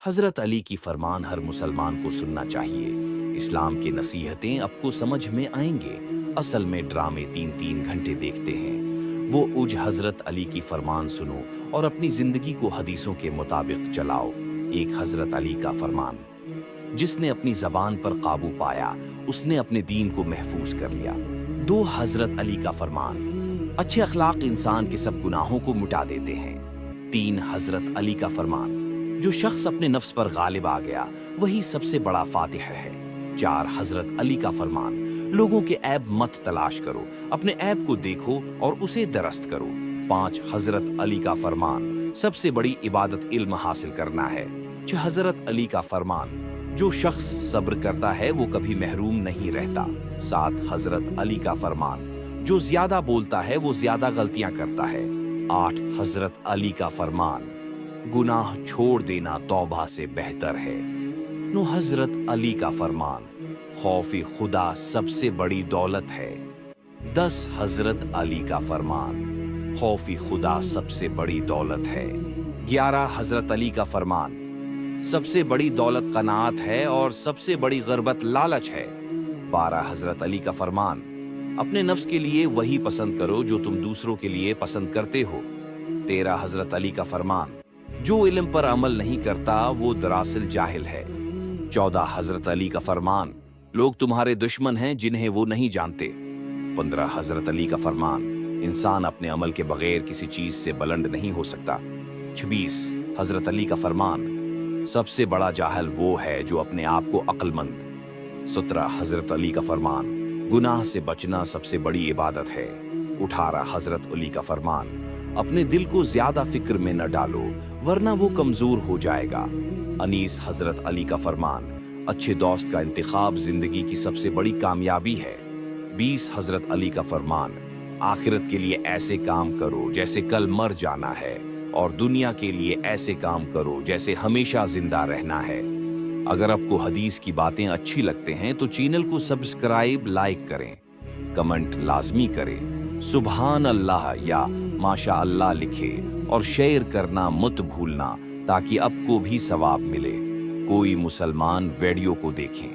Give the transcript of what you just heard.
हजरत अली की फरमान हर मुसलमान को सुनना चाहिए। इस्लाम की नसीहतें आपको समझ में आएंगे। असल में ड्रामे 3-3 घंटे देखते हैं। वो उज हजरत अली की फरमान सुनो और अपनी जिंदगी को हदीसों के मुताबिक चलाओ। एक हजरत अली का फरमान, जिसने अपनी जबान पर काबू पाया उसने अपने दीन को महफूज कर लिया। दो हजरत अली का फरमान, अच्छे अखलाक इंसान के सब गुनाहों को मिटा देते हैं। तीन हजरत अली का फरमान, जो शख्स अपने नफ्स पर गालिब आ गया वही सबसे बड़ा फातिह है। चार हजरत अली का फरमान, लोगों के ऐब मत तलाश करो, अपने ऐब को देखो और उसे दरस्त करो। पांच हजरत अली का फरमान, सबसे बड़ी इबादत इल्म हासिल करना है। छह हजरत अली का फरमान, जो शख्स सब्र करता है वो कभी महरूम नहीं रहता। सात हजरत अली का फरमान, जो ज्यादा बोलता है वो ज्यादा गलतियां करता है। आठ हजरत अली का फरमान, गुनाह छोड़ देना तौबा से बेहतर है। नौ हजरत अली का फरमान, खौफ खुदा सबसे बड़ी दौलत है। 10 हजरत अली का फरमान, खौफ खुदा सबसे बड़ी दौलत है। 11 हजरत अली का फरमान, सबसे बड़ी दौलत कनात है और सबसे बड़ी गरबत लालच है। 12 हजरत अली का फरमान, अपने नफ्स के लिए वही पसंद करो जो तुम दूसरों के लिए पसंद करते हो। 13 हजरत अली का फरमान, जो इल्म पर अमल नहीं करता वो दरअसल जाहिल है। 14 हजरत अली का फरमान, लोग तुम्हारे दुश्मन हैं जिन्हें वो नहीं जानते। 15 हजरत अली का फरमान, इंसान अपने अमल के बगैर किसी चीज से बुलंद नहीं हो सकता। 26 हजरत अली का फरमान, सबसे बड़ा जाहिल वो है जो अपने आप को अक्लमंद। 17 हजरत अली का फरमान, गुनाह से बचना सबसे बड़ी इबादत है। 18 हजरत अली का फरमान, अपने दिल को ज्यादा फिक्र में न डालो वरना वो कमजोर हो जाएगा। 19 हजरत अली का फरमान, अच्छे दोस्त का इंतखाब जिंदगी की सबसे बड़ी कामयाबी है। 20 हजरत अली का फरमान, आखिरत के लिए ऐसे काम करो जैसे कल मर जाना है और दुनिया के लिए ऐसे काम करो जैसे हमेशा जिंदा रहना है। अगर आपको हदीस की बातें अच्छी लगते हैं तो चैनल को सब्सक्राइब लाइक करें, कमेंट लाजमी करें, सुभान अल्लाह या माशा अल्लाह लिखे और शेयर करना मत भूलना ताकि आपको भी सवाब मिले। कोई मुसलमान वीडियो को देखें।